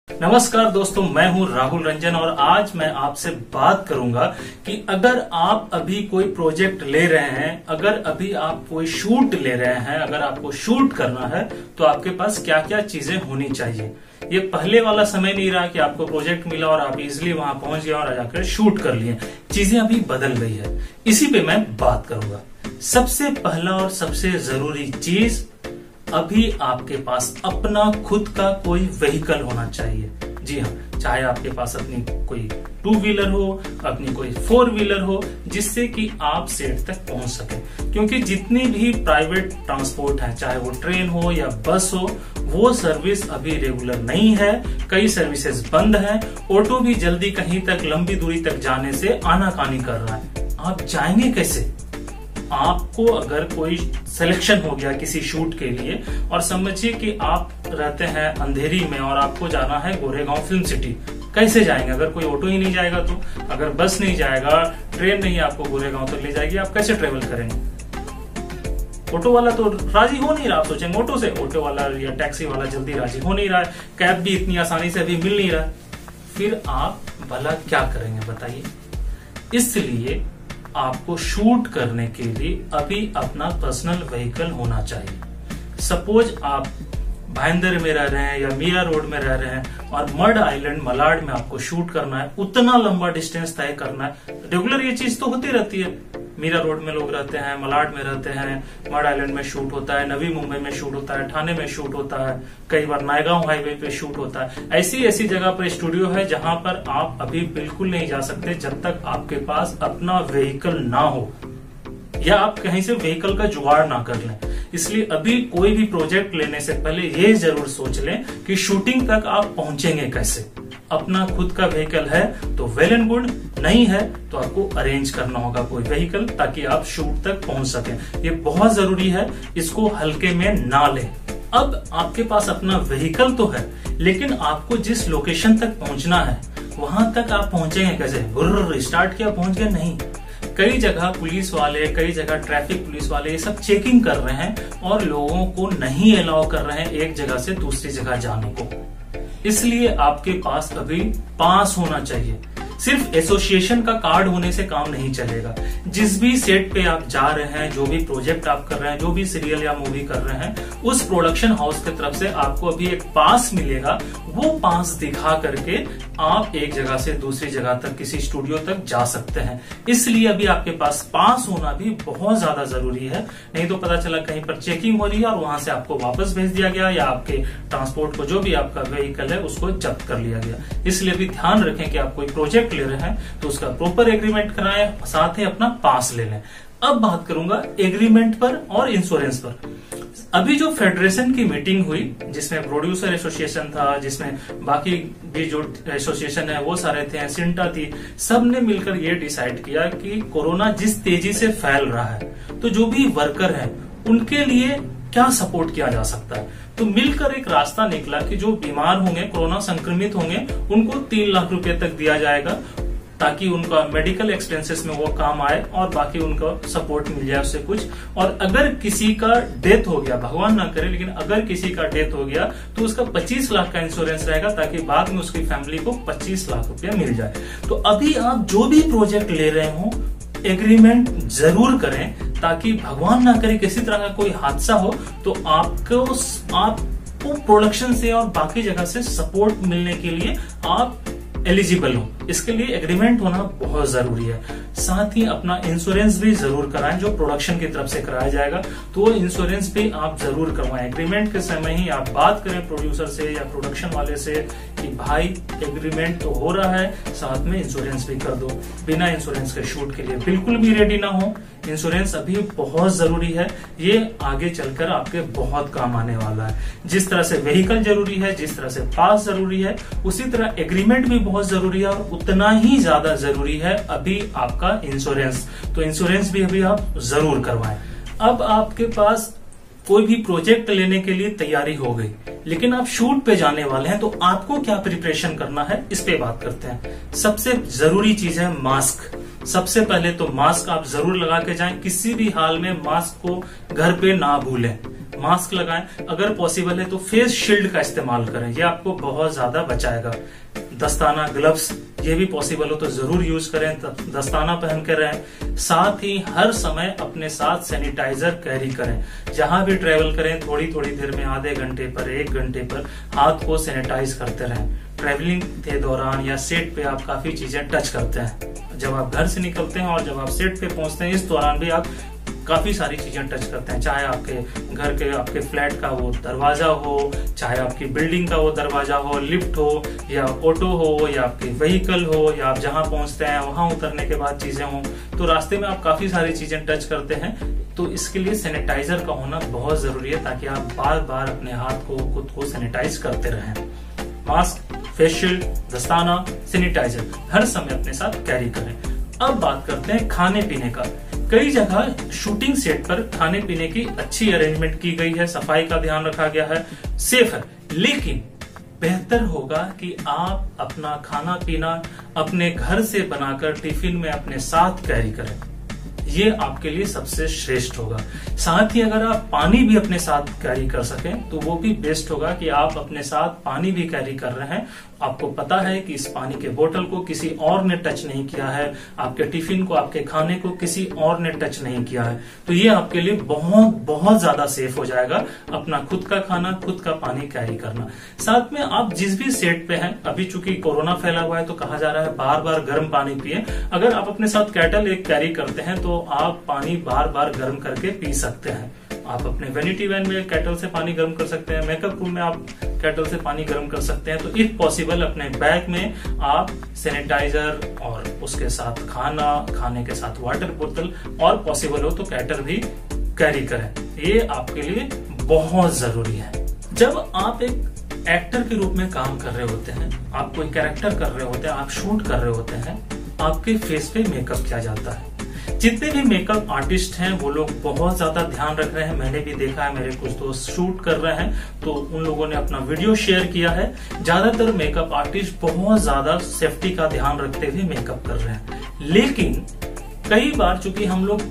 नमस्कार दोस्तों, मैं हूं राहुल रंजन और आज मैं आपसे बात करूंगा कि अगर आप अभी कोई प्रोजेक्ट ले रहे हैं, अगर अभी आप कोई शूट ले रहे हैं, अगर आपको शूट करना है तो आपके पास क्या क्या चीजें होनी चाहिए। ये पहले वाला समय नहीं रहा कि आपको प्रोजेक्ट मिला और आप इजिली वहां पहुंच गए और जाकर शूट कर लिए। चीजें अभी बदल गई है, इसी पे मैं बात करूंगा। सबसे पहला और सबसे जरूरी चीज, अभी आपके पास अपना खुद का कोई व्हीकल होना चाहिए। जी हाँ, चाहे आपके पास अपनी कोई 2 व्हीलर हो, अपनी कोई 4 व्हीलर हो, जिससे कि आप सेट तक पहुंच सके। क्योंकि जितनी भी प्राइवेट ट्रांसपोर्ट है, चाहे वो ट्रेन हो या बस हो, वो सर्विस अभी रेगुलर नहीं है। कई सर्विसेज बंद है। ऑटो भी जल्दी कहीं तक लंबी दूरी तक जाने से आनाकानी कर रहा है। आप जाएंगे कैसे? आपको अगर कोई सिलेक्शन हो गया किसी शूट के लिए और समझिए कि आप रहते हैं अंधेरी में और आपको जाना है गोरेगांव फिल्म सिटी, कैसे जाएंगे? अगर कोई ऑटो ही नहीं जाएगा तो, अगर बस नहीं जाएगा, ट्रेन नहीं आपको गोरेगांव तक ले जाएगी, आप कैसे ट्रेवल करेंगे? ऑटो वाला तो राजी हो नहीं रहा। आप सोचेंगे ऑटो से, ऑटो वाला या टैक्सी वाला जल्दी राजी हो नहीं रहा है, कैब भी इतनी आसानी से अभी मिल नहीं रहा है, फिर आप भला क्या करेंगे बताइए? इसलिए आपको शूट करने के लिए अभी अपना पर्सनल व्हीकल होना चाहिए। सपोज आप भाईंदर में रह रहे हैं या मीरा रोड में रह रहे हैं और मड आइलैंड मलाड में आपको शूट करना है, उतना लंबा डिस्टेंस तय करना है। रेगुलर ये चीज तो होती रहती है। मीरा रोड में लोग रहते हैं, मलाड में रहते हैं, मड आइलैंड में शूट होता है, नवी मुंबई में शूट होता है, ठाणे में शूट होता है, कई बार नायगांव हाईवे पे शूट होता है। ऐसी ऐसी जगह पर स्टूडियो है जहां पर आप अभी बिल्कुल नहीं जा सकते जब तक आपके पास अपना व्हीकल ना हो या आप कहीं से व्हीकल का जुगाड़ ना कर लें। इसलिए अभी कोई भी प्रोजेक्ट लेने से पहले ये जरूर सोच लें कि शूटिंग तक आप पहुंचेंगे कैसे। अपना खुद का व्हीकल है तो वेल एंड गुड, नहीं है तो आपको अरेंज करना होगा कोई व्हीकल ताकि आप शूट तक पहुंच सकें। ये बहुत जरूरी है, इसको हल्के में ना लें। अब आपके पास अपना व्हीकल तो है, लेकिन आपको जिस लोकेशन तक पहुंचना है वहां तक आप पहुंचेंगे कैसे? बुर्र स्टार्ट किया पहुंच गए? नहीं। कई जगह पुलिस वाले, कई जगह ट्रैफिक पुलिस वाले ये सब चेकिंग कर रहे हैं और लोगों को नहीं अलाउ कर रहे हैं एक जगह से दूसरी जगह जाने को। इसलिए आपके पास अभी पास होना चाहिए। सिर्फ एसोसिएशन का कार्ड होने से काम नहीं चलेगा। जिस भी सेट पे आप जा रहे हैं, जो भी प्रोजेक्ट आप कर रहे हैं, जो भी सीरियल या मूवी कर रहे हैं, उस प्रोडक्शन हाउस की तरफ से आपको अभी एक पास मिलेगा। वो पास दिखा करके आप एक जगह से दूसरी जगह तक, किसी स्टूडियो तक जा सकते हैं। इसलिए अभी आपके पास पास होना भी बहुत ज्यादा जरूरी है। नहीं तो पता चला कहीं पर चेकिंग हो रही है और वहां से आपको वापस भेज दिया गया या आपके ट्रांसपोर्ट को, जो भी आपका व्हीकल है, उसको जब्त कर लिया गया। इसलिए भी ध्यान रखें कि आप कोई प्रोजेक्ट ले रहे हैं तो उसका प्रॉपर एग्रीमेंट कराएं, साथ ही अपना पास ले लें। अब बात करूंगा एग्रीमेंट पर और इंश्योरेंस पर। अभी जो फेडरेशन की मीटिंग हुई, जिसमें प्रोड्यूसर एसोसिएशन था, जिसमें बाकी भी जो एसोसिएशन है वो सारे थे, सिंटा थी, सबने मिलकर ये डिसाइड किया कि कोरोना जिस तेजी से फैल रहा है तो जो भी वर्कर है उनके लिए क्या सपोर्ट किया जा सकता है। तो मिलकर एक रास्ता निकला कि जो बीमार होंगे, कोरोना संक्रमित होंगे, उनको 3 लाख रुपए तक दिया जाएगा ताकि उनका मेडिकल एक्सपेंसेस में वो काम आए और बाकी उनका सपोर्ट मिल जाए उससे कुछ। और अगर किसी का डेथ हो गया, भगवान ना करे, लेकिन अगर किसी का डेथ हो गया तो उसका 25 लाख का इंश्योरेंस रहेगा ताकि बाद में उसकी फैमिली को 25 लाख रुपया मिल जाए। तो अभी आप जो भी प्रोजेक्ट ले रहे हो, एग्रीमेंट जरूर करें ताकि भगवान ना करे किसी तरह का कोई हादसा हो तो आपको प्रोडक्शन से और बाकी जगह से सपोर्ट मिलने के लिए आप एलिजिबल हो। इसके लिए एग्रीमेंट होना बहुत जरूरी है। साथ ही अपना इंश्योरेंस भी जरूर कराएं, जो प्रोडक्शन की तरफ से कराया जाएगा, तो वो इंश्योरेंस भी आप जरूर करवाएं। एग्रीमेंट के समय ही आप बात करें प्रोड्यूसर से या प्रोडक्शन वाले से कि भाई एग्रीमेंट तो हो रहा है, साथ में इंश्योरेंस भी कर दो। बिना इंश्योरेंस के शूट के लिए बिल्कुल भी रेडी ना हो। इंश्योरेंस अभी बहुत जरूरी है, ये आगे चलकर आपके बहुत काम आने वाला है। जिस तरह से व्हीकल जरूरी है, जिस तरह से पास जरूरी है, उसी तरह एग्रीमेंट भी बहुत जरूरी है और उतना ही ज्यादा जरूरी है अभी आपका इंश्योरेंस। तो इंश्योरेंस भी अभी आप जरूर करवाएं। अब आपके पास कोई भी प्रोजेक्ट लेने के लिए तैयारी हो गई, लेकिन आप शूट पे जाने वाले हैं, तो आपको क्या प्रिपरेशन करना है इस पे बात करते हैं। सबसे जरूरी चीज है मास्क। सबसे पहले तो मास्क आप जरूर लगा के जाएं। किसी भी हाल में मास्क को घर पे ना भूलें। मास्क लगाएं, अगर पॉसिबल है तो फेस शील्ड का इस्तेमाल करें, ये आपको बहुत ज्यादा बचाएगा। दस्ताना, ग्लव्स, ये भी पॉसिबल हो तो जरूर यूज करें, दस्ताना पहन कर रहें। साथ ही हर समय अपने साथ सैनिटाइजर कैरी करें, जहां भी ट्रेवल करें थोड़ी थोड़ी देर में, आधे घंटे पर, 1 घंटे पर हाथ को सैनिटाइज करते रहें। ट्रेवलिंग के दौरान या सेट पे आप काफी चीजें टच करते हैं, जब आप घर से निकलते हैं और जब आप सेट पे पहुंचते हैं, इस दौरान भी आप काफी सारी चीजें टच करते हैं, चाहे आपके घर के, आपके फ्लैट का वो दरवाजा हो, चाहे आपकी बिल्डिंग का वो दरवाजा हो, लिफ्ट हो या ऑटो हो या आपकी व्हीकल हो, या आप जहां पहुंचते हैं वहां उतरने के बाद चीजें हो, तो रास्ते में आप काफी सारी चीजें टच करते हैं। तो इसके लिए सैनिटाइजर का होना बहुत जरूरी है, ताकि आप बार बार अपने हाथ को, खुद को सैनिटाइज करते रहें। मास्क, फेस शील्ड, दस्ताना, सैनिटाइजर हर समय अपने साथ कैरी करें। अब बात करते हैं खाने पीने का। कई जगह शूटिंग सेट पर खाने पीने की अच्छी अरेंजमेंट की गई है, सफाई का ध्यान रखा गया है, सेफ है, लेकिन बेहतर होगा कि आप अपना खाना पीना अपने घर से बनाकर टिफिन में अपने साथ कैरी करें, ये आपके लिए सबसे श्रेष्ठ होगा। साथ ही अगर आप पानी भी अपने साथ कैरी कर सकें तो वो भी बेस्ट होगा कि आप अपने साथ पानी भी कैरी कर रहे हैं। आपको पता है कि इस पानी के बोतल को किसी और ने टच नहीं किया है, आपके टिफिन को, आपके खाने को किसी और ने टच नहीं किया है, तो ये आपके लिए बहुत बहुत ज्यादा सेफ हो जाएगा, अपना खुद का खाना, खुद का पानी कैरी करना। साथ में आप जिस भी सेट पे हैं, अभी चूंकि कोरोना फैला हुआ है तो कहा जा रहा है बार बार गर्म पानी पिए। अगर आप अपने साथ केटल एक कैरी करते हैं तो आप पानी बार बार गर्म करके पी सकते हैं। आप अपने वैनिटी वैन में केटल से पानी गर्म कर सकते हैं, मेकअप रूम में आप केटल से पानी गर्म कर सकते हैं। तो इफ पॉसिबल अपने बैग में आप सैनिटाइजर और उसके साथ खाना, खाने के साथ वाटर बोतल और पॉसिबल हो तो केटल भी कैरी करें, ये आपके लिए बहुत जरूरी है। जब आप एक एक्टर के रूप में काम कर रहे होते हैं, आप कोई कैरेक्टर कर रहे होते हैं, आप शूट कर रहे होते हैं, आपके फेस पे मेकअप किया जाता है। जितने भी मेकअप आर्टिस्ट हैं वो लोग बहुत ज्यादा ध्यान रख रहे हैं। मैंने भी देखा है, मेरे कुछ दोस्त शूट कर रहे हैं तो उन लोगों ने अपना वीडियो शेयर किया है। ज्यादातर मेकअप आर्टिस्ट बहुत ज्यादा सेफ्टी का ध्यान रखते हुए मेकअप कर रहे हैं, लेकिन कई बार चूंकि हम लोग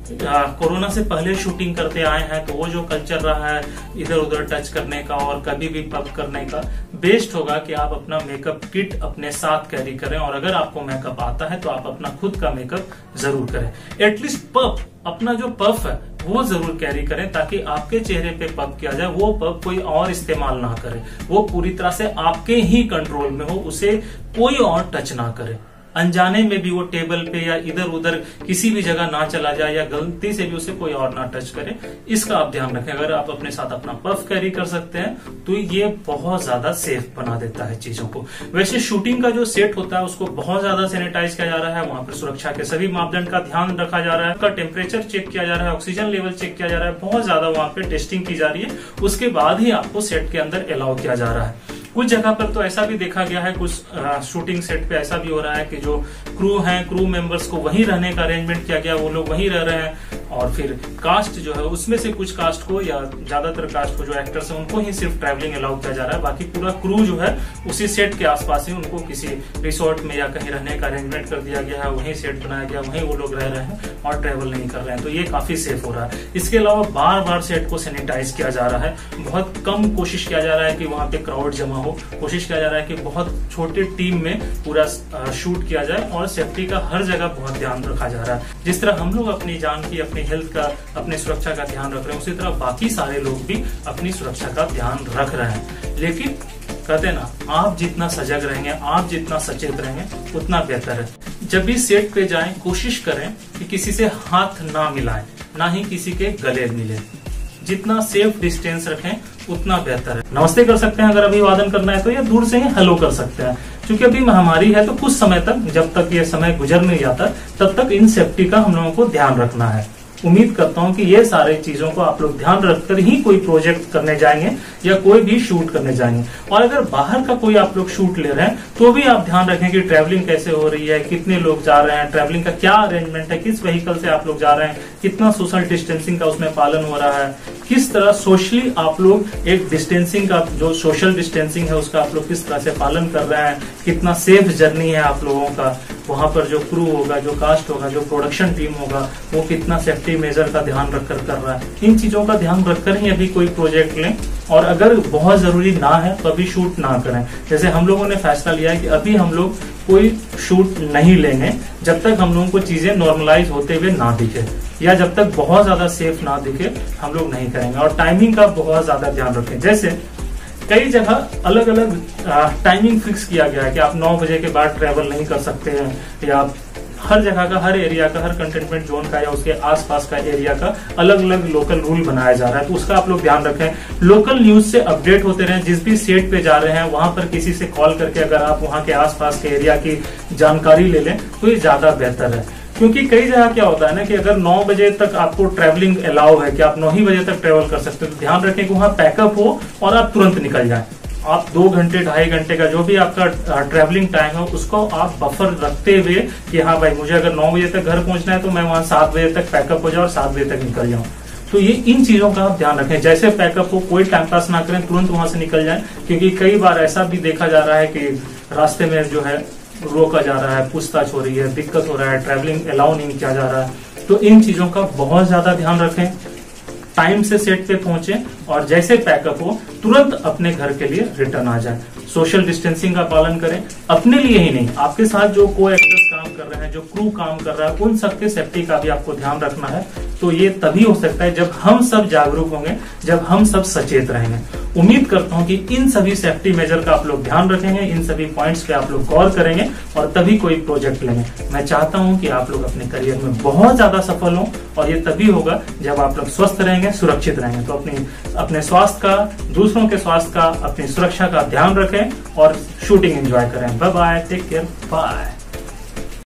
कोरोना से पहले शूटिंग करते आए हैं तो वो जो कल्चर रहा है इधर उधर टच करने का और कभी भी पब करने का, बेस्ट होगा कि आप अपना मेकअप किट अपने साथ कैरी करें। और अगर आपको मेकअप आता है तो आप अपना खुद का मेकअप जरूर करें। एटलीस्ट पफ, अपना जो पफ है वो जरूर कैरी करें, ताकि आपके चेहरे पे पफ किया जाए, वो पफ कोई और इस्तेमाल ना करे, वो पूरी तरह से आपके ही कंट्रोल में हो, उसे कोई और टच ना करे। अनजाने में भी वो टेबल पे या इधर उधर किसी भी जगह ना चला जाए, या गलती से भी उसे कोई और ना टच करे, इसका आप ध्यान रखें। अगर आप अपने साथ अपना पफ कैरी कर सकते हैं तो ये बहुत ज्यादा सेफ बना देता है चीजों को। वैसे शूटिंग का जो सेट होता है उसको बहुत ज्यादा सैनिटाइज किया जा रहा है, वहां पर सुरक्षा के सभी मापदंड का ध्यान रखा जा रहा है, उसका टेम्परेचर चेक किया जा रहा है, ऑक्सीजन लेवल चेक किया जा रहा है, बहुत ज्यादा वहां पे टेस्टिंग की जा रही है। उसके बाद ही आपको सेट के अंदर अलाउ किया जा रहा है। कुछ जगह पर तो ऐसा भी देखा गया है, कुछ शूटिंग सेट पे ऐसा भी हो रहा है कि जो क्रू हैं, क्रू मेंबर्स को वहीं रहने का अरेंजमेंट किया गया, वो लोग वहीं रह रहे हैं। और फिर कास्ट जो है उसमें से कुछ कास्ट को या ज्यादातर कास्ट को जो एक्टर्स हैं उनको ही सिर्फ ट्रैवलिंग अलाउ किया जा रहा है, बाकी पूरा क्रू जो है उसी सेट के आसपास ही उनको किसी रिसोर्ट में या कहीं रहने का अरेंजमेंट कर दिया गया है, वहीं सेट बनाया गया, वहीं वो लोग रह रहे हैं और ट्रैवल नहीं कर रहे हैं। तो ये काफी सेफ हो रहा है। इसके अलावा बार बार सेट को सैनिटाइज किया जा रहा है, बहुत कम कोशिश किया जा रहा है कि वहां पे क्राउड जमा हो, कोशिश किया जा रहा है कि बहुत छोटे टीम में पूरा शूट किया जाए और सेफ्टी का हर जगह बहुत ध्यान रखा जा रहा है। जिस तरह हम लोग अपनी जान की, अपनी हेल्थ का, अपनी सुरक्षा का ध्यान रख रहे हैं, उसी तरह बाकी सारे लोग भी अपनी सुरक्षा का ध्यान रख रहे हैं। लेकिन कहते हैं ना, आप जितना सजग रहेंगे, आप जितना सचेत रहेंगे उतना बेहतर है। जब भी सेट पे जाएं कोशिश करें कि किसी से हाथ ना मिलाएं, ना ही किसी के गले मिले। जितना सेफ डिस्टेंस रखें उतना बेहतर है। नमस्ते कर सकते हैं अगर अभिवादन करना है तो, या दूर से ही हेलो कर सकते हैं। क्योंकि अभी महामारी है तो कुछ समय तक, जब तक ये समय गुजर नहीं जाता, तब तक इन सेफ्टी का हम लोगों को ध्यान रखना है। उम्मीद करता हूं कि ये सारे चीजों को आप लोग ध्यान रखकर ही कोई प्रोजेक्ट करने जाएंगे या कोई भी शूट करने जाएंगे। और अगर बाहर का कोई आप लोग शूट ले रहे हैं तो भी आप ध्यान रखें कि ट्रैवलिंग कैसे हो रही है, कितने लोग जा रहे हैं, ट्रैवलिंग का क्या अरेंजमेंट है, किस व्हीकल से आप लोग जा रहे हैं, कितना सोशल डिस्टेंसिंग का उसमें पालन हो रहा है, किस तरह सोशली आप लोग एक डिस्टेंसिंग का, जो सोशल डिस्टेंसिंग है उसका आप लोग किस तरह से पालन कर रहे हैं, कितना सेफ जर्नी है आप लोगों का, वहां पर जो क्रू होगा, जो कास्ट होगा, जो प्रोडक्शन टीम होगा, वो कितना सेफ्टी मेजर का ध्यान रखकर कर रहा है। इन चीजों का ध्यान रखकर ही अभी कोई प्रोजेक्ट लें, और अगर बहुत जरूरी ना है तो अभी शूट ना करें। जैसे हम लोगों ने फैसला लिया है कि अभी हम लोग कोई शूट नहीं लेंगे जब तक हम लोगों को चीजें नॉर्मलाइज होते हुए ना दिखे, या जब तक बहुत ज्यादा सेफ ना दिखे हम लोग नहीं करेंगे। और टाइमिंग का बहुत ज्यादा ध्यान रखें। जैसे कई जगह अलग अलग टाइमिंग फिक्स किया गया है कि आप 9 बजे के बाद ट्रेवल नहीं कर सकते हैं, या आप हर जगह का, हर एरिया का, हर कंटेनमेंट जोन का या उसके आसपास का एरिया का अलग अलग लोकल रूल बनाया जा रहा है। तो उसका आप लोग ध्यान रखें। लोकल न्यूज से अपडेट होते रहें। जिस भी स्टेट पे जा रहे हैं वहां पर किसी से कॉल करके अगर आप वहां के आसपास के एरिया की जानकारी ले लें तो ये ज्यादा बेहतर है। क्योंकि कई जगह क्या होता है ना कि अगर 9 बजे तक आपको ट्रैवलिंग अलाउ है कि आप 9 ही बजे तक ट्रेवल कर सकते हो, तो ध्यान रखें कि वहां पैकअप हो और आप तुरंत निकल जाएं। आप 2 घंटे 2.5 घंटे का जो भी आपका ट्रैवलिंग टाइम है उसको आप बफर रखते हुए कि हाँ भाई मुझे अगर 9 बजे तक घर पहुंचना है तो मैं वहां 7 बजे तक पैकअप हो जाऊं और 7 बजे तक निकल जाऊं। तो ये इन चीजों का आप ध्यान रखें। जैसे पैकअप हो, कोई टाइम पास ना करें, तुरंत वहां से निकल जाएं। क्योंकि कई बार ऐसा भी देखा जा रहा है कि रास्ते में जो है रोका जा रहा है, पूछताछ हो रही है, दिक्कत हो रहा है, ट्रैवलिंग अलाउ नहीं किया जा रहा है। तो इन चीजों का बहुत ज्यादा ध्यान रखें। टाइम से सेट पे पहुंचे और जैसे पैकअप हो तुरंत अपने घर के लिए रिटर्न आ जाए। सोशल डिस्टेंसिंग का पालन करें, अपने लिए ही नहीं, आपके साथ जो को एक्टर्स काम कर रहे हैं, जो क्रू काम कर रहा है, उन सबके सेफ्टी का भी आपको ध्यान रखना है। तो ये तभी हो सकता है जब हम सब जागरूक होंगे, जब हम सब सचेत रहेंगे। उम्मीद करता हूं कि इन सभी सेफ्टी मेजर का आप लोग ध्यान रखेंगे, इन सभी पॉइंट्स पे आप लोग गौर करेंगे और तभी कोई प्रोजेक्ट लेंगे। मैं चाहता हूं कि आप लोग अपने करियर में बहुत ज्यादा सफल हों, और ये तभी होगा जब आप लोग स्वस्थ रहेंगे, सुरक्षित रहेंगे। तो अपने स्वास्थ्य का, दूसरों के स्वास्थ्य का, अपनी सुरक्षा का ध्यान रखें और शूटिंग एंजॉय करें। Bye bye, take care, bye.